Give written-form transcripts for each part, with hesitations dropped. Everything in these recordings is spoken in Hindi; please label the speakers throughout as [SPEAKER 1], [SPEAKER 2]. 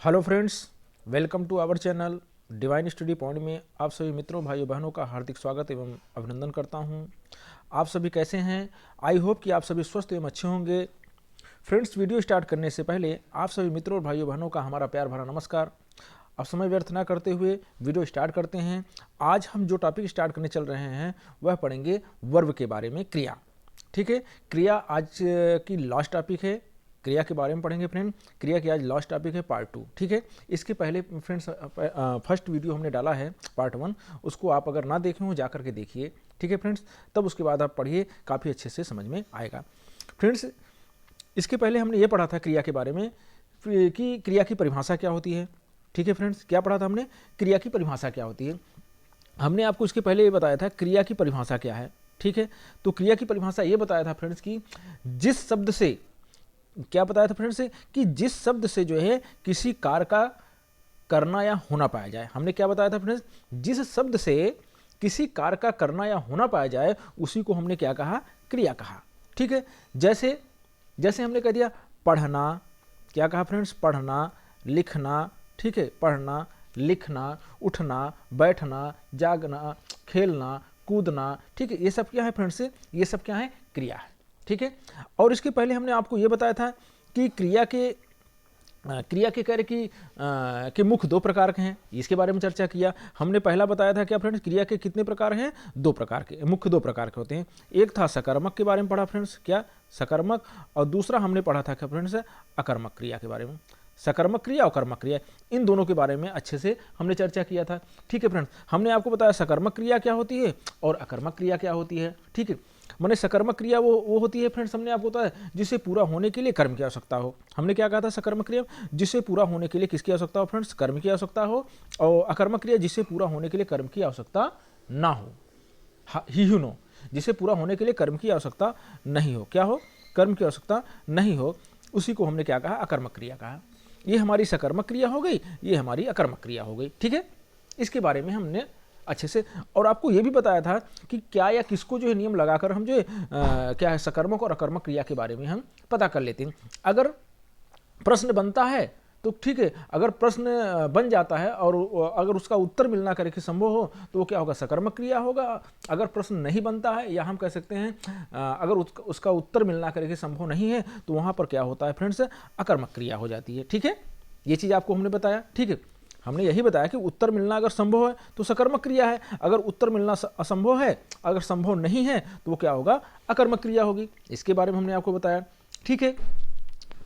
[SPEAKER 1] Hello friends, welcome to our channel divine study point में आप सभी मित्रों भाइयों बहनों का हार्दिक स्वागत एवं अभिनंदन करता हूं। आप सभी कैसे हैं? आई होप कि आप सभी स्वस्थ एवं अच्छे होंगे। फ्रेंड्स, वीडियो स्टार्ट करने से पहले आप सभी मित्रों और भाइयों बहनों का हमारा प्यार भरा नमस्कार। अब समय व्यर्थ ना करते हुए वीडियो स्टार्ट करते हैं। आज हम जो टॉपिक स्टार्ट करने चल रहे हैं वह पढ़ेंगे वर्ब के बारे में, क्रिया। ठीक है, क्रिया आज की लास्ट टॉपिक है। क्रिया के बारे में पढ़ेंगे फ्रेंड। क्रिया की आज लास्ट टॉपिक है पार्ट 2। ठीक है, इसके पहले फ्रेंड्स फर्स्ट वीडियो हमने डाला है पार्ट 1, उसको आप अगर ना देखे हो जा करके देखिए। ठीक है फ्रेंड्स, तब उसके बाद आप पढ़िए, काफ़ी अच्छे से समझ में आएगा। फ्रेंड्स, इसके पहले हमने ये पढ़ा था क्रिया के बारे में कि क्रिया की परिभाषा क्या होती है। ठीक है फ्रेंड्स, क्या पढ़ा था हमने? क्रिया की परिभाषा क्या होती है। हमने आपको इसके पहले ये बताया था क्रिया की परिभाषा क्या है। ठीक है, तो क्रिया की परिभाषा ये बताया था फ्रेंड्स कि जिस शब्द से, क्या बताया था फ्रेंड्स कि जिस शब्द से जो है किसी कार्य का करना या होना पाया जाए। हमने क्या बताया था फ्रेंड्स? जिस शब्द से किसी कार्य का करना या होना पाया जाए उसी को हमने क्या कहा? क्रिया कहा। ठीक है, जैसे जैसे हमने कह दिया पढ़ना, क्या कहा फ्रेंड्स? पढ़ना, लिखना। ठीक है, पढ़ना, लिखना, उठना, बैठना, जागना, खेलना, कूदना। ठीक है, ये सब क्या है फ्रेंड्स? ये सब क्या है? क्रिया है। ठीक है, और इसके पहले हमने आपको ये बताया था कि क्रिया के कार्य के मुख्य दो प्रकार के हैं। इसके बारे में चर्चा किया हमने। पहला बताया था क्या फ्रेंड्स? क्रिया के कितने प्रकार हैं? दो प्रकार के, मुख्य दो प्रकार के होते हैं। एक था सकर्मक के बारे में पढ़ा फ्रेंड्स, क्या सकर्मक, और दूसरा हमने पढ़ा था क्या फ्रेंड्स? अकर्मक क्रिया के बारे में। सकर्मक क्रिया और कर्मक क्रिया, इन दोनों के बारे में अच्छे से हमने चर्चा किया था। ठीक है फ्रेंड्स, हमने आपको बताया सकर्मक क्रिया क्या होती है और अकर्मक क्रिया क्या होती है। ठीक है, मैंने सकर्मक क्रिया वो होती है फ्रेंड्स, हमने आपको बताया जिसे पूरा होने के लिए कर्म की आवश्यकता हो। हमने क्या कहा था? सकर्मक क्रिया जिसे पूरा होने के लिए किसकी आवश्यकता हो फ्रेंड्स? कर्म की आवश्यकता हो। और अकर्मक क्रिया जिसे पूरा होने के लिए कर्म की आवश्यकता ना हो। ही नो, जिसे पूरा होने के लिए कर्म की आवश्यकता नहीं हो। क्या हो? कर्म की आवश्यकता नहीं हो, उसी को हमने क्या कहा? अकर्मक क्रिया कहा। ये हमारी सकर्मक क्रिया हो गई, ये हमारी अकर्मक क्रिया हो गई। ठीक है, इसके बारे में हमने अच्छे से, और आपको ये भी बताया था कि क्या या किसको जो है नियम लगाकर हम जो है क्या है सकर्मक और अकर्मक क्रिया के बारे में हम पता कर लेते हैं। अगर प्रश्न बनता है तो ठीक है, अगर प्रश्न बन जाता है और अगर उसका उत्तर मिलना करके संभव हो तो वो क्या होगा? सकर्मक क्रिया होगा। अगर प्रश्न नहीं बनता है, या हम कह सकते हैं अगर उसका उत्तर मिलना करके संभव नहीं है तो वहाँ पर क्या होता है फ्रेंड्स? अकर्मक क्रिया हो जाती है। ठीक है, ये चीज़ आपको हमने बताया। ठीक है, हमने यही बताया कि उत्तर मिलना अगर संभव है तो सकर्मक क्रिया है, अगर उत्तर मिलना असंभव है, अगर संभव नहीं है तो वो क्या होगा? अकर्मक क्रिया होगी। इसके बारे में हमने आपको बताया। ठीक है,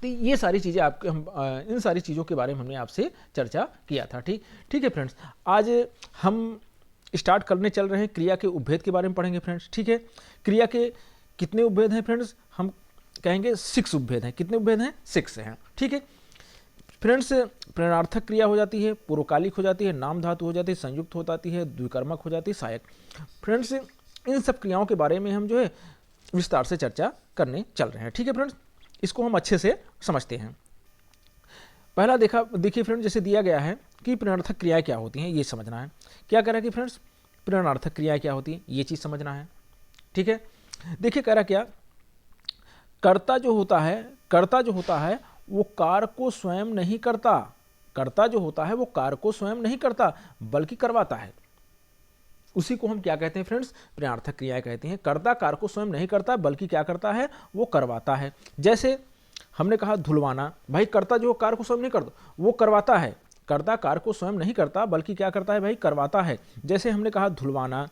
[SPEAKER 1] तो ये सारी चीज़ें आपके इन सारी चीज़ों के बारे में हमने आपसे चर्चा किया था। ठीक है फ्रेंड्स, आज हम स्टार्ट करने चल रहे हैं क्रिया के उपभेद के बारे में पढ़ेंगे फ्रेंड्स। ठीक है, क्रिया के कितने उपभेद हैं फ्रेंड्स? हम कहेंगे 6 उपभेद हैं। कितने उपभेद हैं? 6 हैं। ठीक है फ्रेंड्स, प्रेरणार्थक क्रिया हो जाती है, पूर्वकालिक हो जाती है, नाम धातु हो जाती है, संयुक्त हो जाती है, द्विकर्मक हो जाती है, सहायक। फ्रेंड्स, इन सब क्रियाओं के बारे में हम जो है विस्तार से चर्चा करने चल रहे हैं। ठीक है फ्रेंड्स, इसको हम अच्छे से समझते हैं। पहला देखिए फ्रेंड्स, जैसे दिया गया है कि प्रेरणार्थक क्रियाएं क्या होती हैं, ये समझना है। क्या कह रहा है कि फ्रेंड्स प्रेरणार्थक क्रियाएं क्या होती हैं, ये चीज़ समझना है। ठीक है, देखिए कह रहा क्या, कर्ता जो होता है वो कार्य को स्वयं नहीं करता। कर्ता जो होता है वो कार्य को स्वयं नहीं करता बल्कि करवाता है। उसी को हम क्या कहते हैं फ्रेंड्स? प्रेरणार्थक क्रिया कहते हैं। कर्ता कार्य को स्वयं नहीं करता बल्कि क्या करता है? वो करवाता है। जैसे हमने कहा धुलवाना, भाई कर्ता जो कार्य को स्वयं नहीं करता वो करवाता है। कर्ता कार्य को स्वयं नहीं करता बल्कि क्या करता है? भाई करवाता है। जैसे हमने कहा धुलवाना,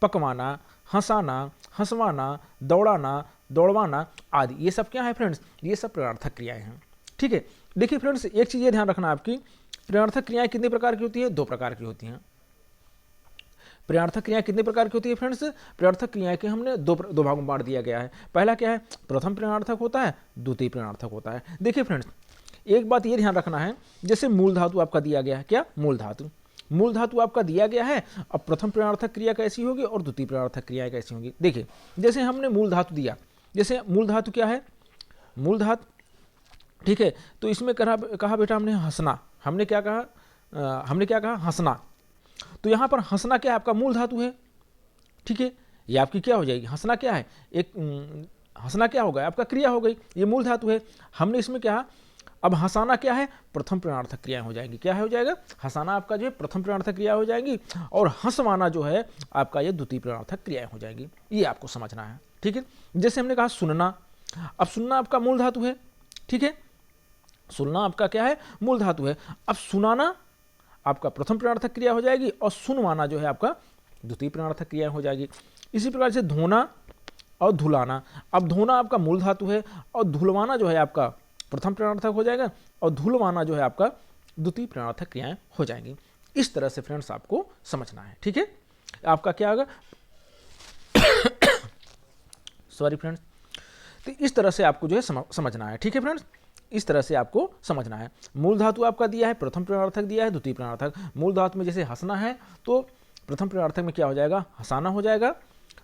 [SPEAKER 1] पकवाना, हंसाना, हंसवाना, दौड़ाना, दौड़वाना आदि, ये सब क्या है फ्रेंड्स? ये सब प्रेरणार्थक क्रियाएं हैं। ठीक है, देखिए फ्रेंड्स, एक चीज़ ये ध्यान रखना आपकी, प्रेरणार्थक क्रियाएं कितने प्रकार की होती है? 2 प्रकार की होती हैं। प्रेरणार्थक क्रियाएं कितने प्रकार की होती है फ्रेंड्स? प्रेरणार्थक क्रियाएं के हमने दो भागों में बांट दिया गया है। पहला क्या है? प्रथम प्रेरणार्थक होता है, द्वितीय प्रेरणार्थक होता है। देखिए फ्रेंड्स, एक बात ये ध्यान रखना है, जैसे मूल धातु आपका दिया गया है, क्या? मूल धातु आपका दिया गया है। अब प्रथम प्रेरणार्थक क्रिया कैसी होगी और द्वितीय प्रेरणार्थक क्रिया कैसी होगी? देखिए, जैसे हमने मूल धातु दिया, जैसे मूल धातु क्या है? मूल धातु। ठीक है, तो इसमें कहा बेटा हमने हंसना। हमने क्या कहा? हंसना। तो यहाँ पर हंसना क्या है? आपका मूल धातु है। ठीक है, ये आपकी क्या हो जाएगी? हंसना क्या है? हंसना क्या हो गया? आपका क्रिया हो गई, ये मूल धातु है। हमने इसमें क्या अब हंसाना क्या है, प्रथम प्रमाणार्थक क्रियाएं हो जाएंगी। क्या हो जाएगा, हंसाना आपका जो है प्रथम प्रमाणार्थक क्रिया हो जाएंगी, और हंसवाना जो है आपका ये द्वितीय प्रमाणार्थक क्रियाएं हो जाएंगी। ये आपको समझना है, ठीक है। जैसे हमने कहा सुनना, अब सुनना आपका मूल धातु है, ठीक है, सुनना आपका क्या है, मूल धातु है। अब सुनाना आपका प्रथम प्रमाणार्थक क्रिया हो जाएगी, और सुनवाना जो है आपका द्वितीय प्रमाणार्थक क्रिया हो जाएगी। इसी प्रकार से धोना और धुलाना, अब धोना आपका मूल धातु है, और धुलवाना जो है आपका प्रथम प्रमाणार्थक हो जाएगा, और धुलवाना जो है आपका द्वितीय प्रमाणार्थक क्रियाएं हो जाएंगी। इस तरह से फ्रेंड्स आपको समझना है, ठीक है। आपका क्या होगा सॉरी फ्रेंड्स, तो इस तरह से आपको जो है समझना है, ठीक है फ्रेंड्स, इस तरह से आपको समझना है। मूल धातु आपका दिया है, प्रथम प्रमाणार्थक दिया है, द्वितीय प्रमाणार्थक। मूल धातु में जैसे हंसना है तो प्रथम प्रमाणार्थक में क्या हो जाएगा, हंसाना हो जाएगा,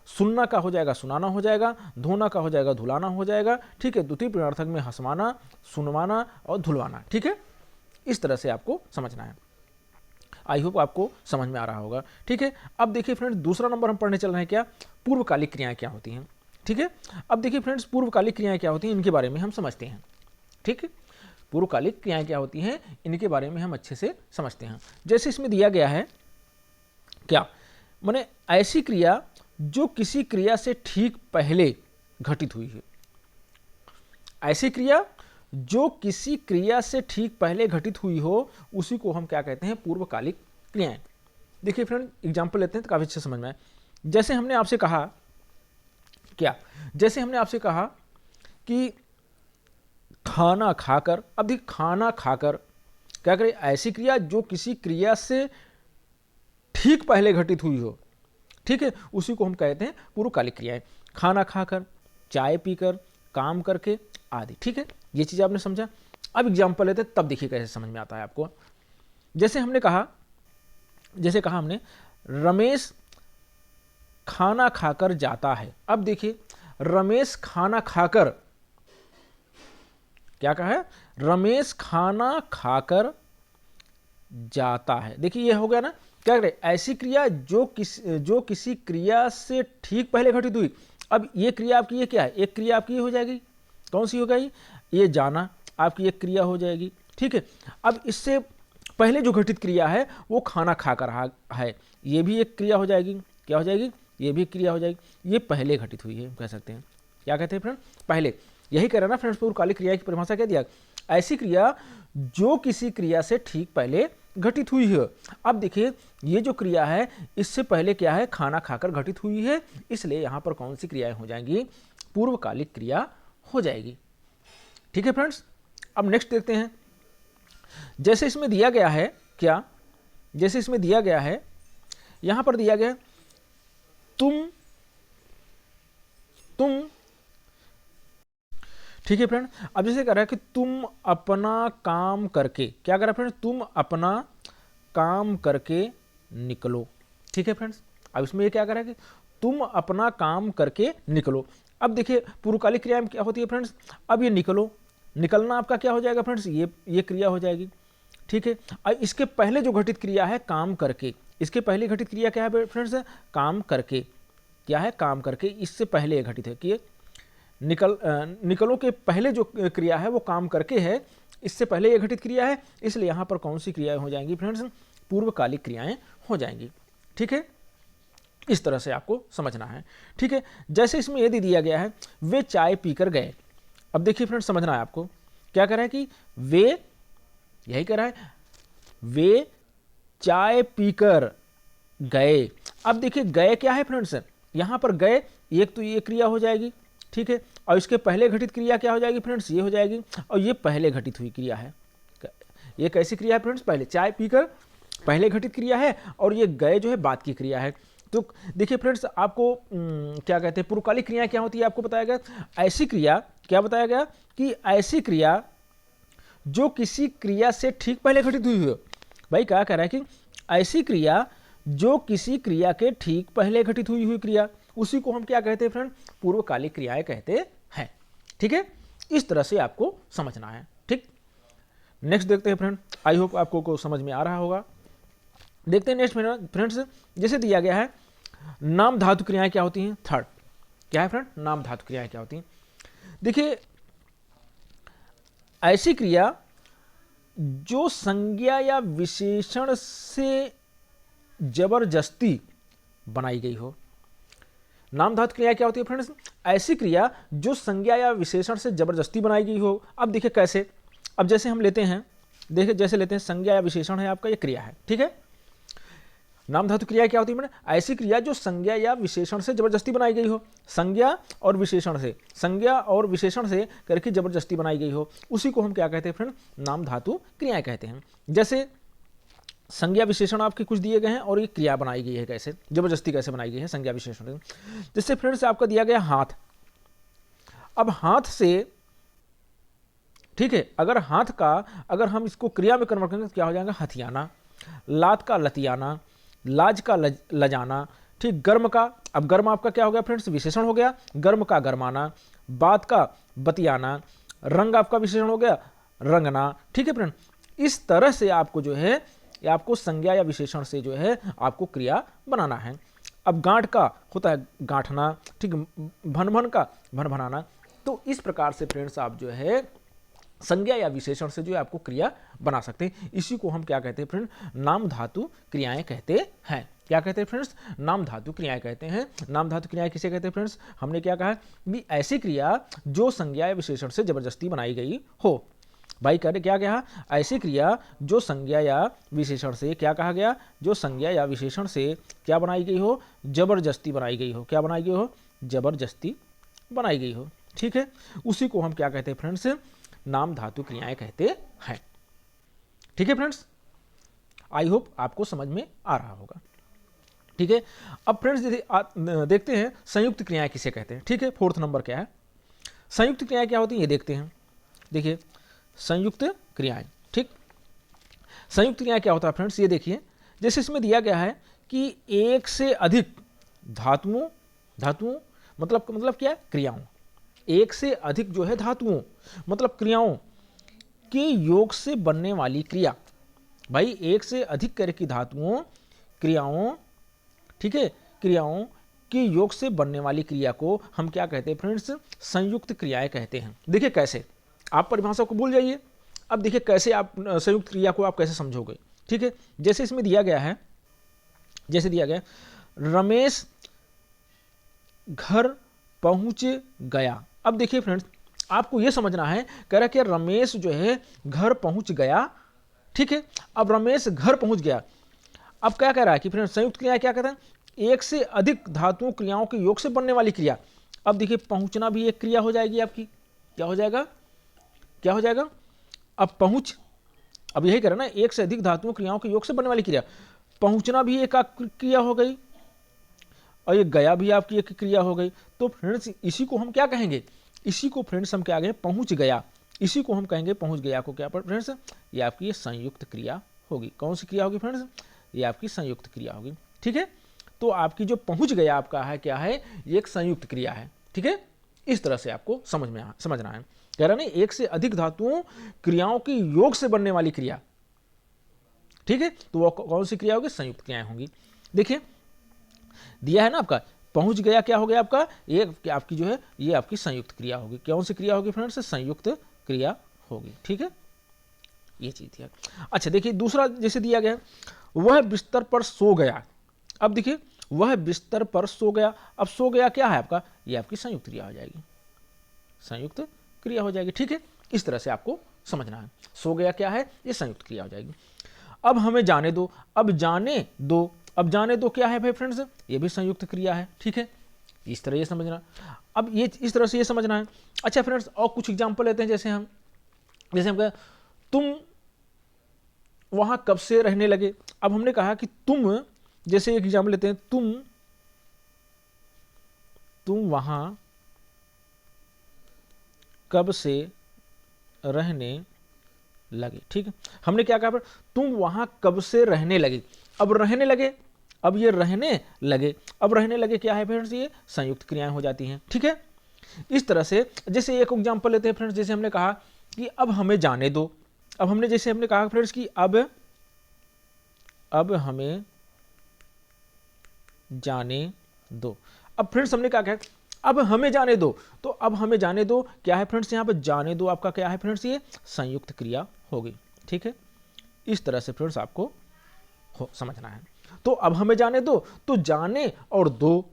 [SPEAKER 1] सुनना का हो जाएगा सुनाना हो जाएगा, धोना का हो जाएगा धुलाना हो जाएगा, ठीक है। द्वितीय प्रमाणार्थक में हंसवाना, सुनवाना और धुलवाना, ठीक है। इस तरह से आपको समझना है। आई होप आपको समझ में आ रहा होगा, ठीक है। अब देखिए फ्रेंड्स, दूसरा नंबर हम पढ़ने चल रहे हैं, क्या, पूर्वकालिक क्रियाएं क्या होती हैं, ठीक है। अब देखिए फ्रेंड्स, पूर्वकालिक क्रियाएं क्या होती हैं, इनके बारे में हम समझते हैं, ठीक है। पूर्वकालिक क्रियाएं क्या होती हैं, इनके बारे में हम अच्छे से समझते हैं। जैसे इसमें दिया गया है, क्या माने, ऐसी क्रिया जो किसी क्रिया से ठीक पहले घटित हुई है। ऐसी क्रिया जो किसी क्रिया से ठीक पहले घटित हुई हो, उसी को हम क्या कहते हैं, पूर्वकालिक क्रियाएं। देखिए फ्रेंड, एग्जांपल लेते हैं तो काफी अच्छे समझ में आए। जैसे हमने आपसे कहा, क्या, जैसे हमने आपसे कहा कि खाना खाकर, अब देखिए खाना खाकर क्या करें, ऐसी क्रिया जो किसी क्रिया से ठीक पहले घटित हुई हो, ठीक है, उसी को हम कहते हैं पूर्वकालिक क्रियाएं। खाना खाकर, चाय पीकर, काम करके आदि, ठीक है। ये चीज आपने समझा। अब एग्जांपल लेते हैं, तब देखिए कैसे समझ में आता है आपको। जैसे हमने कहा, जैसे कहा हमने, रमेश खाना खाकर जाता है। अब देखिए, रमेश खाना खाकर, क्या कहा है, रमेश खाना खाकर जाता है। देखिए ये हो गया ना, क्या करें, ऐसी क्रिया जो किसी क्रिया से ठीक पहले घटित हुई। अब ये क्रिया आपकी ये क्या है, एक क्रिया आपकी ये हो जाएगी, कौन सी हो गई, ये जाना आपकी एक क्रिया हो जाएगी, ठीक है। अब इससे पहले जो घटित क्रिया है वो खाना खा रहा है, ये भी एक क्रिया हो जाएगी, क्या हो जाएगी, ये भी क्रिया हो जाएगी। ये पहले घटित हुई है, कह सकते हैं, क्या कहते हैं फ्रेंड, पहले। यही कह रहा ना फ्रेंड्स, पूर्वकालिक क्रिया की परिभाषा क्या दिया, ऐसी क्रिया जो किसी क्रिया से ठीक पहले घटित हुई है। अब देखिए, ये जो क्रिया है इससे पहले क्या है, खाना खाकर घटित हुई है, इसलिए यहां पर कौन सी क्रियाएं हो जाएंगी, पूर्वकालिक क्रिया हो जाएगी, ठीक है फ्रेंड्स। अब नेक्स्ट देखते हैं। जैसे इसमें दिया गया है, क्या, जैसे इसमें दिया गया है, यहां पर दिया गया तुम, ठीक है फ्रेंड। अब जैसे कह रहा है कि तुम अपना काम करके, क्या कर रहा है फ्रेंड, तुम अपना काम करके निकलो, ठीक है फ्रेंड्स। अब इसमें ये क्या कर रहा है कि तुम अपना काम करके निकलो। अब देखिए पूर्वकालिक क्रिया में क्या होती है फ्रेंड्स, अब ये निकलो, निकलना आपका क्या हो जाएगा फ्रेंड्स, ये क्रिया हो जाएगी, ठीक है। अब इसके पहले जो घटित क्रिया है काम करके, इसके पहले घटित क्रिया क्या है फ्रेंड्स, काम करके, क्या है, काम करके, इससे पहले ये घटित है कि निकलो के पहले जो क्रिया है वो काम करके है, इससे पहले ये घटित क्रिया है, इसलिए यहां पर कौन सी क्रियाएं हो जाएंगी फ्रेंड्स, पूर्वकालिक क्रियाएं हो जाएंगी, ठीक है। इस तरह से आपको समझना है, ठीक है। जैसे इसमें यदि दिया गया है वे चाय पीकर गए। अब देखिए फ्रेंड्स, समझना है आपको, क्या कह रहा है कि वे, यही कह रहा है, वे चाय पीकर गए। अब देखिए गए क्या है फ्रेंड्स, यहां पर गए, एक तो ये क्रिया हो जाएगी, ठीक है, और इसके पहले घटित क्रिया क्या हो जाएगी फ्रेंड्स, ये हो जाएगी, और ये पहले घटित हुई क्रिया है। ये कैसी क्रिया है फ्रेंड्स, पहले, चाय पीकर पहले घटित क्रिया है, और ये गए जो है बाद की क्रिया है। तो देखिए फ्रेंड्स, आपको क्या कहते हैं, पूर्वकालिक क्रिया क्या होती है आपको बताया गया, ऐसी क्रिया, क्या बताया गया कि ऐसी क्रिया जो किसी क्रिया से ठीक पहले घटित हुई है। भाई क्या कह रहा है कि ऐसी क्रिया जो किसी क्रिया के ठीक पहले घटित हुई क्रिया, उसी को हम क्या कहते हैं फ्रेंड, पूर्वकालिक क्रियाएं कहते हैं, ठीक है। इस तरह से आपको समझना है, ठीक। नेक्स्ट देखते हैं फ्रेंड, आई होप आपको को समझ में आ रहा होगा। देखते हैं नेक्स्ट फ्रेंड्स, जैसे दिया गया है नाम धातु क्रियाएं क्या होती हैं, थर्ड, क्या है फ्रेंड, नाम धातु क्रियाएं क्या होती हैं। देखिए ऐसी क्रिया जो संज्ञा या विशेषण से जबरदस्ती बनाई गई हो। नाम धातु क्रिया क्या होती है फ्रेंड्स? ऐसी क्रिया जो संज्ञा या विशेषण से जबरदस्ती बनाई गई हो। अब देखिए कैसे, अब जैसे हम लेते हैं, देखिए जैसे लेते हैं संज्ञा या विशेषण है आपका, ये क्रिया है, ठीक है। नाम धातु क्रिया क्या होती है? ऐसी क्रिया जो संज्ञा या विशेषण से जबरदस्ती बनाई गई हो। संज्ञा और विशेषण से, संज्ञा और विशेषण से करके जबरदस्ती बनाई गई हो, उसी को हम क्या कहते हैं फ्रेंड? नाम धातु क्रियाएं कहते हैं। जैसे संज्ञा विशेषण आपके कुछ दिए गए हैं और ये क्रिया बनाई गई है, कैसे जबरदस्ती कैसे बनाई गई है संज्ञा विशेषण से। जैसे फ्रेंड्स आपका दिया गया हाथ, अब हाथ से, ठीक है, अगर हाथ का अगर हम इसको क्रिया में कन्वर्ट करेंगे तो क्या हो जाएगा? हथियाना। लात का लतियाना, लाज का लजाना, ठीक। गर्म का, अब गर्म आपका क्या हो गया फ्रेंड्स? विशेषण हो गया। गर्म का गरमाना, बात का बतियाना, रंग आपका विशेषण हो गया, रंगना, ठीक है फ्रेंड। इस तरह से आपको जो है, आपको संज्ञा या विशेषण से जो है आपको क्रिया बनाना है। अब गांठ का होता है गांठना, ठीक। भन का भनाना। तो इस प्रकार से फ्रेंड्स आप जो है संज्ञा या विशेषण से जो है आपको क्रिया बना सकते हैं। इसी को हम क्या कहते हैं फ्रेंड? नाम धातु क्रियाएं कहते हैं। क्या कहते हैं फ्रेंड्स? नाम धातु क्रियाएं कहते हैं। नाम धातु क्रियाएं किसे कहते हैं फ्रेंड्स? हमने क्या कहा भी ऐसी क्रिया जो संज्ञा या विशेषण से जबरदस्ती बनाई गई हो। भाई कह रहे क्या कहा? ऐसी क्रिया जो संज्ञा या विशेषण से, क्या कहा गया? जो संज्ञा या विशेषण से क्या बनाई गई हो? जबरदस्ती बनाई गई हो। क्या बनाई गई हो? जबरदस्ती बनाई गई हो, ठीक है। उसी को हम क्या कहते हैं फ्रेंड्स? नाम धातु क्रियाएं कहते हैं, ठीक है फ्रेंड्स। आई होप आपको समझ में आ रहा होगा, ठीक है। अब फ्रेंड्स देखते हैं संयुक्त क्रियाएं किसे कहते हैं, ठीक है। 4th नंबर क्या है? संयुक्त क्रियाएं क्या होती है ये देखते हैं। देखिए संयुक्त क्रियाएं, ठीक। संयुक्त क्रियाएं क्या होता है फ्रेंड्स? ये देखिए, जैसे इसमें दिया गया है कि एक से अधिक धातुओं मतलब क्या है? क्रियाओं। एक से अधिक जो है धातुओं मतलब क्रियाओं के योग से बनने वाली क्रिया। भाई एक से अधिक तरह की धातुओं क्रियाओं, ठीक है, क्रियाओं के योग से बनने वाली क्रिया को हम क्या कहते हैं फ्रेंड्स? संयुक्त क्रियाएं कहते हैं। देखिए कैसे, आप परिभाषा को भूल जाइए, अब देखिए कैसे आप संयुक्त क्रिया को आप कैसे समझोगे, ठीक है। जैसे इसमें दिया गया है, जैसे दिया गया रमेश घर पहुंच गया। अब देखिए फ्रेंड्स आपको यह समझना है, कह रहा है कि रमेश जो है घर पहुंच गया, ठीक है। अब रमेश घर पहुंच गया, अब क्या कह रहा है कि फ्रेंड्स संयुक्त क्रिया क्या कहते हैं? एक से अधिक धातुओं क्रियाओं के योग से बनने वाली क्रिया। अब देखिए पहुंचना भी एक क्रिया हो जाएगी आपकी। क्या हो जाएगा? क्या हो जाएगा? अब पहुंच, अब यही कह रहा है ना, एक से अधिक धातुओं क्रियाओं के योग से बनने वाली क्रिया। पहुंचना भी एक क्रिया हो गई और ये गया भी आपकी एक क्रिया हो गई। तो फ्रेंड्स इसी को हम क्या कहेंगे? इसी को फ्रेंड्स हम क्या कहेंगे? पहुंच गया। इसी को हम कहेंगे पहुंच गया को क्या पर फ्रेंड्स? ये आपकी ये संयुक्त क्रिया होगी। कौन सी क्रिया होगी फ्रेंड्स? ये आपकी संयुक्त क्रिया होगी, ठीक है। तो आपकी जो पहुंच गया आपका है क्या है? ये एक संयुक्त क्रिया है, ठीक है। इस तरह से आपको समझना है। कह रहा नहीं, एक से अधिक धातुओं क्रियाओं के योग से बनने वाली क्रिया, ठीक है। तो वो कौन सी क्रिया होगी? संयुक्त क्रियाएं होंगी। देखिए दिया है ना आपका पहुंच गया, क्या हो गया आपका? ये आपकी जो है ये आपकी संयुक्त क्रिया होगी। कौन सी क्रिया होगी फ्रेंड्स? संयुक्त क्रिया होगी, ठीक है। ये चीज थी। अच्छा देखिए दूसरा जैसे दिया गया, वह बिस्तर पर सो गया। अब देखिए वह बिस्तर पर सो गया, अब सो गया क्या है आपका? ये आपकी संयुक्त क्रिया हो जाएगी, संयुक्त क्रिया हो जाएगी, ठीक है। इस तरह से आपको समझना है। सो गया क्या है? ये संयुक्त क्रिया हो जाएगी। अब हमें जाने दो, अब जाने दो, अब जाने दो क्या है भाई फ्रेंड्स? ये भी संयुक्त क्रिया है, ठीक है। इस तरह ये समझना, अब ये इस तरह से ये समझना है। अच्छा फ्रेंड्स और कुछ एग्जांपल लेते हैं। जैसे हम कहें तुम वहां कब से रहने लगे। अब हमने कहा कि तुम, जैसे एक एग्जांपल लेते हैं, तुम वहां कब से रहने लगे, ठीक है। हमने क्या कहा? तुम वहां कब से रहने लगे। अब रहने लगे, अब ये रहने लगे, अब रहने लगे क्या है फ्रेंड्स? ये संयुक्त क्रियाएं हो जाती हैं, ठीक है। इस तरह से जैसे एक एग्जांपल लेते हैं फ्रेंड्स, जैसे हमने कहा कि अब हमें जाने दो। अब हमने जैसे हमने कहा फ्रेंड्स कि अब हमें जाने दो। अब फ्रेंड्स हमने क्या कहा? अब हमें जाने दो, तो अब हमें जाने दो क्या है फ्रेंड्स, यहाँ पर जाने दो आपका क्या है फ्रेंड्स, ये संयुक्त क्रिया होगी। ठीक है, इस तरह से फ्रेंड्स आपको समझना है। तो अब हमें जाने दो, तो जाने और दो,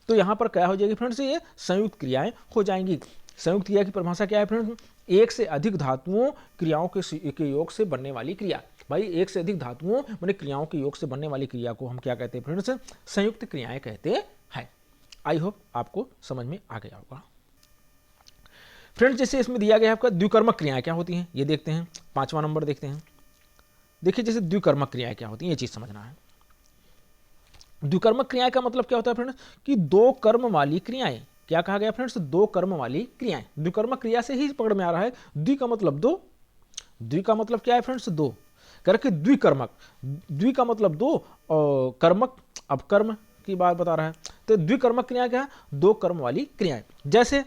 [SPEAKER 1] तो यहाँ पर क्या हो जाएगी फ्रेंड्स, ये संयुक्त क्रियाएं हो जाएंगी। संयुक्त क्रिया की परिभाषा क्या है फ्रेंड्स, एक से अधिक धातुओं क्रियाओं के योग से बनने वाली क्रिया। भाई एक से अधिक धातुओं माने क्रियाओं के योग से बनने वाली क्रिया को हम क्या कहते हैं फ्रेंड्स, संयुक्त क्रियाएं कहते हैं। आई होप आपको समझ में आ गया होगा। फ्रेंड्स जैसे इसमें दिया गया है आपका द्विकर्मक क्रियाएं क्या होती हैं, ये देखते हैं। 5वां नंबर देखते हैं। देखिए जैसे द्विकर्मक क्रियाएं क्या होती हैं, ये चीज समझना है। द्विकर्मक क्रियाएं का मतलब क्या होता है फ्रेंड्स, कि दो कर्म वाली क्रियाएं। क्या कहा गया फ्रेंड्स, दो कर्म वाली क्रियाएं। द्विकर्मक क्रिया से ही पकड़ में आ रहा है, द्वि का मतलब दो, द्वि का मतलब क्या है फ्रेंड्स, दो करके द्विकर्मक, द्वि का मतलब दो और कर्मक, अब कर्म की बात बता रहा है। तो द्विकर्मक क्रिया क्या है, दो कर्म वाली क्रियाएं। जैसे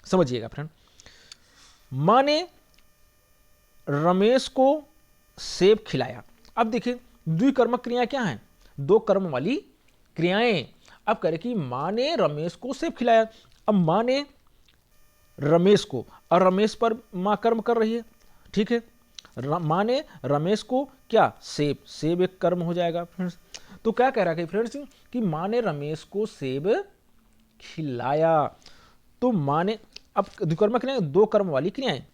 [SPEAKER 1] समझिएगा फ्रेंड, मां ने रमेश को सेब खिलाया। अब देखिए द्विकर्मक क्रिया क्या है, दो कर्म वाली क्रियाएं। अब कह रहे कि मां ने रमेश को सेब खिलाया। अब मां ने रमेश को, और रमेश पर मां कर्म कर रही है। ठीक है, मां ने रमेश को क्या, सेब, सेब एक कर्म हो जाएगा फ्रेंड्स। तो क्या कह रहा है फ्रेंड्स, कि मां ने रमेश को सेब खिलाया। तो मां ने, अब द्विकर्मक क्रिया दो कर्म वाली क्रियाएं,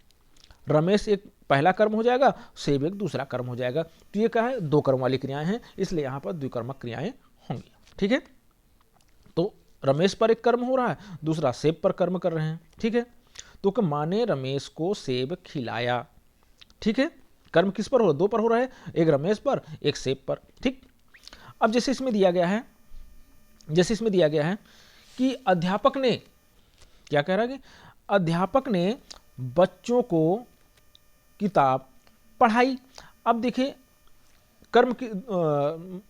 [SPEAKER 1] रमेश एक पहला कर्म हो जाएगा, सेब एक दूसरा कर्म हो जाएगा। तो ये क्या है, दो कर्म वाली क्रियाएं हैं, इसलिए यहां पर द्विकर्मक क्रियाएं होंगी। ठीक है, तो रमेश पर एक कर्म हो रहा है, दूसरा सेब पर कर्म कर रहे हैं। ठीक है, तो मां ने रमेश को सेब खिलाया। ठीक है, कर्म किस पर हो, दो पर हो रहा है, एक रमेश पर एक सेब पर। ठीक, अब जैसे इसमें दिया गया है, जैसे इसमें दिया गया है कि अध्यापक ने, क्या कह रहा है कि अध्यापक ने बच्चों को किताब पढ़ाई। अब देखिए कर्म की,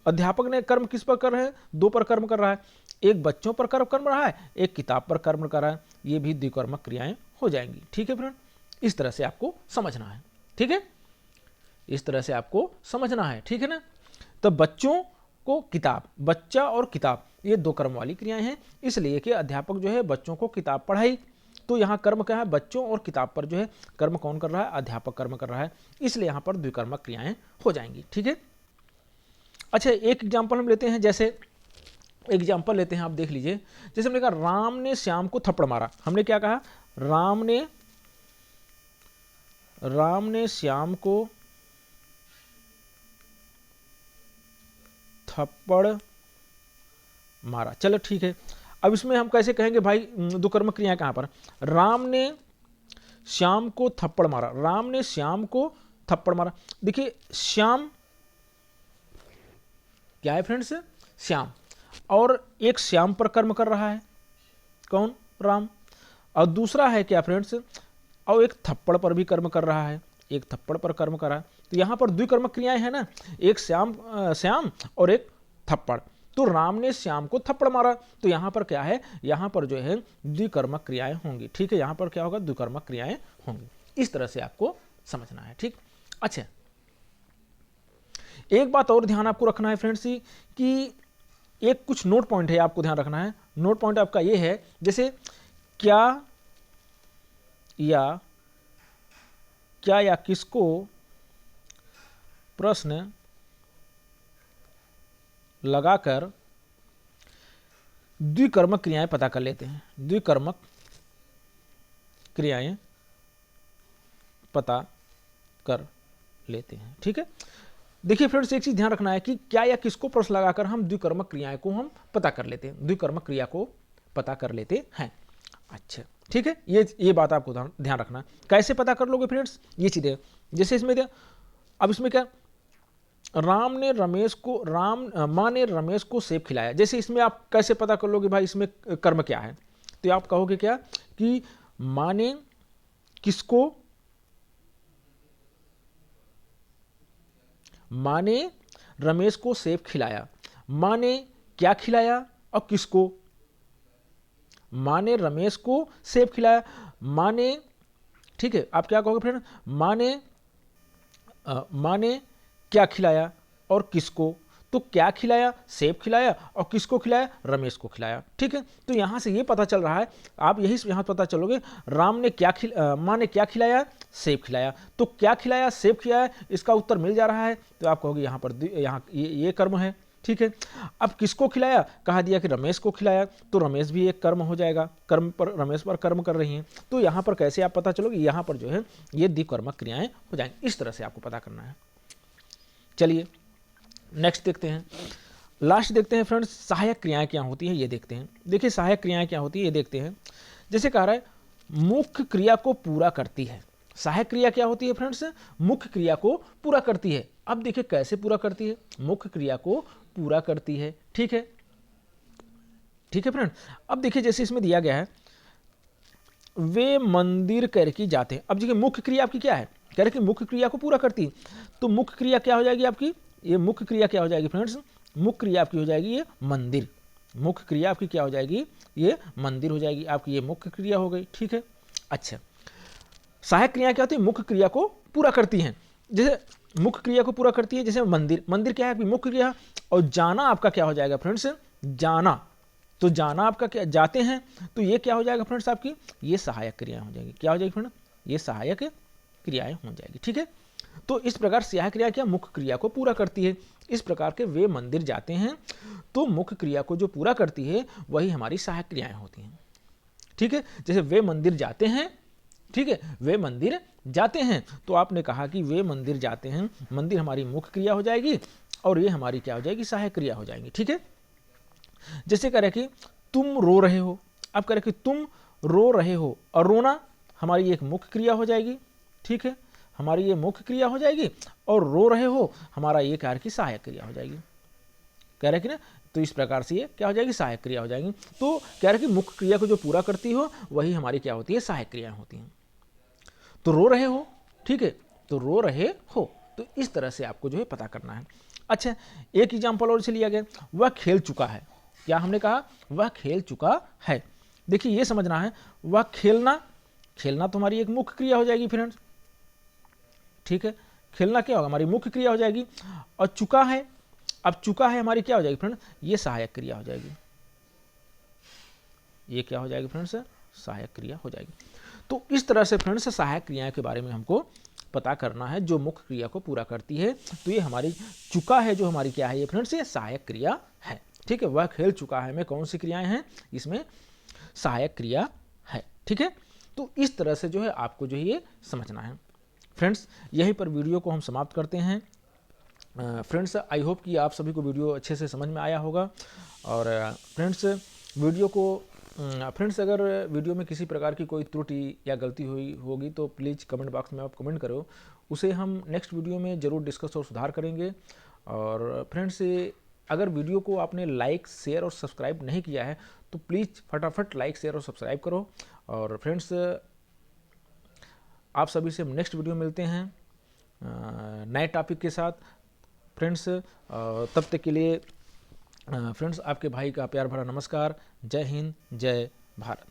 [SPEAKER 1] अध्यापक ने कर्म किस पर कर रहा है, दो पर कर्म कर रहा है, एक बच्चों पर कर्म कर रहा है, एक किताब पर कर्म कर रहा है। ये भी द्विकर्मक क्रियाएं हो जाएंगी। ठीक है फ्रेंड, इस तरह से आपको समझना है। ठीक है, इस तरह से आपको समझना है। ठीक है ना, तो बच्चों को किताब, बच्चा और किताब ये दो कर्म वाली क्रियाएं हैं, इसलिए कि अध्यापक जो है बच्चों को किताब पढ़ाई। तो यहाँ कर्म क्या है, बच्चों और किताब पर जो है कर्म कौन कर रहा है, अध्यापक कर्म कर रहा है, इसलिए यहाँ पर द्विकर्मक क्रियाएं हो जाएंगी। ठीक है, अच्छा एक एग्जाम्पल हम लेते हैं। जैसे एग्जाम्पल लेते हैं, आप देख लीजिए। जैसे हमने कहा राम ने श्याम को थप्पड़ मारा। हमने क्या कहा, राम ने श्याम को थप्पड़ मारा। चलो ठीक है, अब इसमें हम कैसे कहेंगे भाई, द्विकर्मक क्रिया कहां पर, राम ने श्याम को थप्पड़ मारा, राम ने श्याम को थप्पड़ मारा। देखिए श्याम क्या है फ्रेंड्स, श्याम, और एक श्याम पर कर्म कर रहा है, कौन, राम, और दूसरा है क्या फ्रेंड्स, और एक थप्पड़ पर भी कर्म कर रहा है, एक थप्पड़ पर कर्म कर रहा है। तो यहां पर द्विकर्मक क्रियाएं हैं ना, एक श्याम और एक थप्पड़। तो राम ने श्याम को थप्पड़ मारा, तो यहां पर क्या है, यहां पर जो है द्विकर्मक क्रियाएं होंगी। ठीक है, यहां पर क्या होगा, द्विकर्मक क्रियाएं होंगी। इस तरह से आपको समझना है। ठीक, अच्छा एक बात और ध्यान आपको रखना है फ्रेंड्स, कि एक कुछ नोट पॉइंट है आपको ध्यान रखना है। नोट पॉइंट आपका ये है, जैसे क्या या किसको प्रश्न लगाकर द्विकर्मक क्रियाएं पता कर लेते हैं, द्विकर्मक क्रियाएं पता कर लेते हैं। ठीक है, देखिए फ्रेंड्स एक चीज ध्यान रखना है कि क्या या किसको प्रश्न लगाकर हम द्विकर्मक क्रियाएं को हम पता कर लेते हैं, द्विकर्मक क्रिया को पता कर लेते हैं। अच्छा ठीक है, ये बात आपको ध्यान रखना है। कैसे पता कर लोगे फ्रेंड्स, ये चीजें जैसे इसमें दिया, अब इसमें क्या, मां ने रमेश को सेब खिलाया। जैसे इसमें आप कैसे पता कर लोगे भाई इसमें कर्म क्या है, तो आप कहोगे क्या कि मां ने किसको, मां ने रमेश को सेब खिलाया। मां ने क्या खिलाया और किसको, मां ने रमेश को सेब खिलाया, मां ने, ठीक है, आप क्या कहोगे फ्रेंड, मां ने क्या खिलाया और किसको। तो क्या खिलाया, सेब खिलाया, और किसको खिलाया, रमेश को खिलाया। ठीक है, तो यहाँ से ये पता चल रहा है, आप यही यहाँ पता चलोगे, माँ ने क्या खिलाया, सेब खिलाया। तो क्या खिलाया, सेब खिलाया, इसका उत्तर मिल जा रहा है, तो आप कहोगे यहाँ पर यहाँ ये कर्म है। ठीक है, अब किसको खिलाया, कहा दिया कि रमेश को खिलाया, तो रमेश भी एक कर्म हो जाएगा, कर्म पर रमेश पर कर्म कर रही हैं। तो यहाँ पर कैसे आप पता चलोगे, यहाँ पर जो है ये द्विकर्मक क्रियाएं हो जाएंगी। इस तरह से आपको पता करना है। चलिए नेक्स्ट देखते हैं, लास्ट देखते हैं फ्रेंड्स, सहायक क्रियाएं क्या होती हैं ये देखते हैं। देखिए सहायक क्रियाएं क्या होती है ये देखते हैं। जैसे कह रहा है मुख्य क्रिया को पूरा करती है। सहायक क्रिया क्या होती है फ्रेंड्स, मुख्य क्रिया को पूरा करती है। अब देखिए कैसे पूरा करती है, मुख्य क्रिया को पूरा करती है। ठीक है, ठीक है फ्रेंड। अब देखिए जैसे इसमें दिया गया है, वे मंदिर करके जाते हैं। अब देखिए मुख्य क्रिया आपकी क्या है, कह रहे कि मुख्य क्रिया को पूरा करती है, तो मुख्य क्रिया क्या हो जाएगी आपकी, ये मुख्य क्रिया क्या हो जाएगी फ्रेंड्स, मुख्य क्रिया आपकी हो जाएगी ये मंदिर। मुख्य क्रिया आपकी क्या हो जाएगी, ये मंदिर हो जाएगी आपकी, ये मुख्य क्रिया हो गई। ठीक है, अच्छा सहायक क्रिया क्या होती है, मुख्य क्रिया को पूरा करती हैं। जैसे मुख्य क्रिया को पूरा करती है, जैसे मंदिर, मंदिर क्या है आपकी मुख्य क्रिया, और जाना आपका क्या हो जाएगा फ्रेंड्स, जाना। तो जाना आपका क्या, जाते हैं, तो ये क्या हो जाएगा फ्रेंड्स आपकी, ये सहायक क्रियाएं हो जाएगी। क्या हो जाएगी फ्रेंड, ये सहायक क्रियाएं हो जाएगी। ठीक है, तो इस प्रकार सहायक क्रिया क्या, मुख्य क्रिया को पूरा करती है। इस प्रकार के वे मंदिर जाते हैं, तो मुख्य क्रिया को जो पूरा करती है वही हमारी सहायक क्रियाएं होती हैं। ठीक है, जैसे वे मंदिर जाते हैं, ठीक है, वे मंदिर जाते हैं, तो आपने कहा कि वे मंदिर जाते हैं, मंदिर हमारी मुख्य क्रिया हो जाएगी और ये हमारी क्या हो जाएगी, सहायक क्रिया हो जाएगी। ठीक है, जैसे कह रहे कि तुम रो रहे हो, अब कह रहे कि तुम रो रहे हो, और रोना हमारी एक मुख्य क्रिया हो जाएगी। ठीक है, हमारी ये मुख्य क्रिया हो जाएगी, और रो रहे हो हमारा ये कार्य की सहायक क्रिया हो जाएगी। कह रहे कि ना, तो इस प्रकार से ये क्या हो जाएगी, सहायक क्रिया हो जाएगी। तो कह रहे कि मुख्य क्रिया को जो पूरा करती हो वही हमारी क्या होती है, सहायक क्रिया होती हैं। तो रो रहे हो, ठीक है, तो रो रहे हो, तो इस तरह से आपको जो है पता करना है। अच्छा एक एग्जाम्पल और से लिया गया, वह खेल चुका है। क्या हमने कहा, वह खेल चुका है। देखिए ये समझना है, वह खेलना, खेलना तो हमारी एक मुख्य क्रिया हो जाएगी फ्रेंड्स। ठीक है, खेलना क्या होगा, हमारी मुख्य क्रिया हो जाएगी, और चुका है, अब चुका है हमारी क्या हो जाएगी फ्रेंड्स, ये सहायक क्रिया हो जाएगी। ये क्या हो जाएगी फ्रेंड्स, सहायक क्रिया हो जाएगी। तो इस तरह से फ्रेंड्स सहायक क्रियाएं के बारे में हमको पता करना है, जो मुख्य क्रिया को पूरा करती है। तो ये हमारी चुका है, जो हमारी क्या है ये फ्रेंड्स, ये सहायक क्रिया है। ठीक है, वह खेल चुका है में कौन सी क्रियाएं हैं, इसमें सहायक क्रिया है। ठीक है, तो इस तरह से जो है आपको जो है ये समझना है। फ्रेंड्स यहीं पर वीडियो को हम समाप्त करते हैं। फ्रेंड्स आई होप कि आप सभी को वीडियो अच्छे से समझ में आया होगा। और फ्रेंड्स वीडियो को फ्रेंड्स अगर वीडियो में किसी प्रकार की कोई त्रुटि या गलती हुई होगी तो प्लीज़ कमेंट बॉक्स में आप कमेंट करो, उसे हम नेक्स्ट वीडियो में ज़रूर डिस्कस और सुधार करेंगे। और फ्रेंड्स अगर वीडियो को आपने लाइक शेयर और सब्सक्राइब नहीं किया है तो प्लीज़ फटाफट लाइक शेयर और सब्सक्राइब करो। और फ्रेंड्स आप सभी से हम नेक्स्ट वीडियो मिलते हैं नए टॉपिक के साथ। फ्रेंड्स तब तक के लिए फ्रेंड्स आपके भाई का प्यार भरा नमस्कार। जय हिंद, जय भारत।